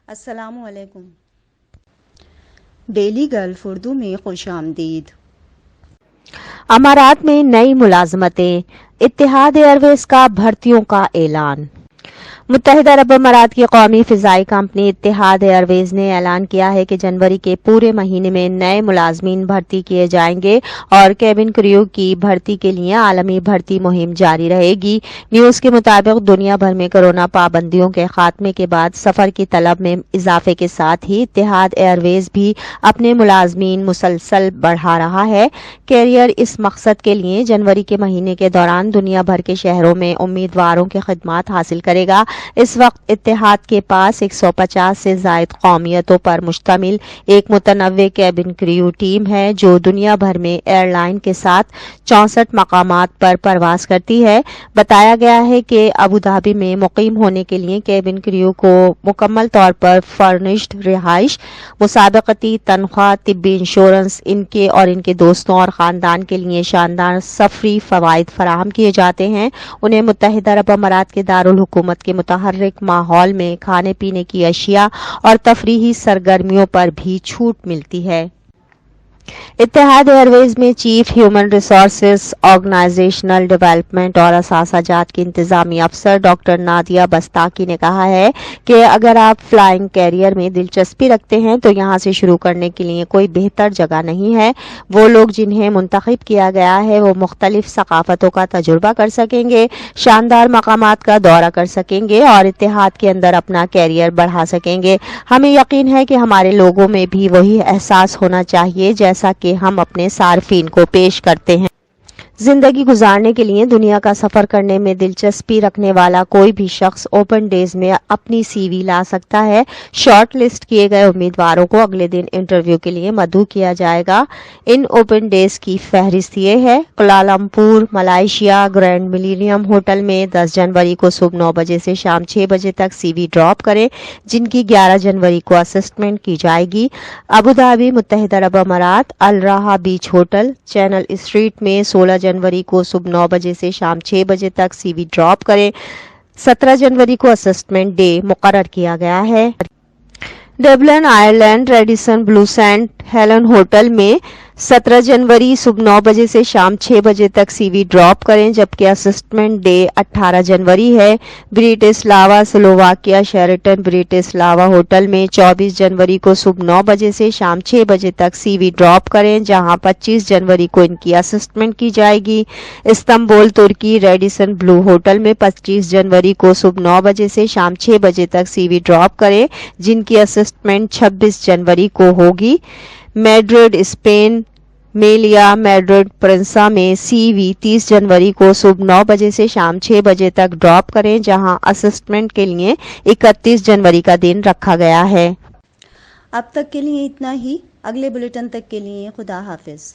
السلام علیکم۔ Daily golf Urdu میں خوش آمدید۔ امارات میں نئی ملازمتیں، اتحاد ایئر ویز کا بھرتیوں کا اعلان۔ متحدہ عرب امارات کی قومی فضائی کمپنی اتحاد ایئر ویز نے اعلان کیا ہے کہ جنوری کے پورے مہینے میں نئے ملازمین بھرتی کیے جائیں گے اور کیبن کریو کی بھرتی کے لیے عالمی بھرتی مہم جاری رہے گی۔ نیوز کے مطابق دنیا بھر میں کورونا پابندیوں کے خاتمے کے بعد سفر کی طلب میں اضافے کے ساتھ ہی اتحاد ایئر ویز بھی اپنے ملازمین مسلسل بڑھا رہا ہے۔ کیریئر اس مقصد کے لیے جنوری کے مہینے کے دوران دنیا بھر کے شہروں میں امیدواروں کی خدمات حاصل کرے گا۔ اس وقت اتحاد کے پاس 150 سے زائد قومیتوں پر مشتمل ایک متنوع کیبن کریو ٹیم ہے جو دنیا بھر میں ایئر لائن کے ساتھ 64 مقامات پر پرواز کرتی ہے۔ بتایا گیا ہے کہ ابوظہبی میں مقیم ہونے کے لیے کیبن کریو کو مکمل طور پر فرنشڈ رہائش، مسابقتی تنخواہ، طبی انشورنس، ان کے دوستوں اور خاندان کے لیے شاندار سفری فوائد فراہم کیے جاتے ہیں۔ انہیں متحدہ عرب امارات کے دارالحکومت کے متحرک ماحول میں کھانے پینے کی اشیاء اور تفریحی سرگرمیوں پر بھی چھوٹ ملتی ہے۔ اتحاد ایئر ویز میں chief human resources, organisational development اور اثاثہ جات کی انتظامی افسر ڈاکٹر نادیہ بستاکی نے کہا ہے کہ اگر آپ فلائنگ کیریئر میں دلچسپی رکھتے ہیں تو یہاں سے شروع کرنے کے لیے کوئی بہتر جگہ نہیں ہے۔ وہ لوگ جنہیں منتخب کیا گیا ہے وہ مختلف ثقافتوں کا تجربہ کر سکیں گے، شاندار مقامات کا دورہ کر سکیں گے اور اتحاد کے اندر اپنا کیریئر بڑھا سکیں گے۔ ہمیں یقین ہے کہ ہمارے لوگوں میں بھی وہی احساس ہونا چاہیے جیسا کہ ہم اپنے صارفین کو پیش کرتے ہیں۔ زندگی گزارنے کے لیے دنیا کا سفر کرنے میں دلچسپی رکھنے والا کوئی بھی شخص اوپن ڈیز میں اپنی سی وی لا سکتا ہے۔ شارٹ لسٹ کیے گئے امیدواروں کو اگلے دن انٹرویو کے لیے مدعو کیا جائے گا۔ ان اوپن ڈیز کی فہرست یہ ہے: Kuala Lumpur, Malaysia, grand millennium hotel میں 10 جنوری کو صبح 9 بجے سے شام 6 بجے تک سی وی ڈراپ کریں، جن کی 11 جنوری کو اسسمنٹ کی جائے گی۔ ابوظہبی، متحدہ عرب امارات، الراحہ بیچ ہوٹل، چینل اسٹریٹ میں 16 جنوری کو صبح 9 بجے سے شام 6 بجے تک سی وی ڈراپ کریں۔ 17 جنوری کو اسسمنٹ ڈے مقرر کیا گیا ہے۔ ڈبلن آئرلینڈ، ریڈیسن بلو سینٹ ہیلن ہوٹل میں 17 جنوری صبح 9 بجے سے شام 6 بجے تک سی وی ڈراپ کریں، جبکہ اسسمنٹ ڈے 18 جنوری ہے۔ بریٹسلاوا، سلوواکیہ، شیرٹن بریٹسلاوا ہوٹل میں 24 جنوری کو صبح 9 بجے سے شام 6 بجے تک سی وی ڈراپ کریں، جہاں 25 جنوری کو ان کی اسسمنٹ کی جائے گی۔ استنبول، ترکی، ریڈیسن بلو ہوٹل میں 25 جنوری کو صبح 9 بجے سے شام 6 بجے تک سی وی ڈراپ کریں، جن کی اسسمنٹ 26 جنوری کو ہوگی۔ میڈرڈ، اسپین، میلیا میڈرڈ پرنسا میں سی وی 30 جنوری کو صبح 9 بجے سے شام 6 بجے تک ڈراپ کریں، جہاں اسسمنٹ کے لیے 31 جنوری کا دن رکھا گیا ہے۔ اب تک کے لیے اتنا ہی۔ اگلے بلیٹن تک کے لیے خدا حافظ۔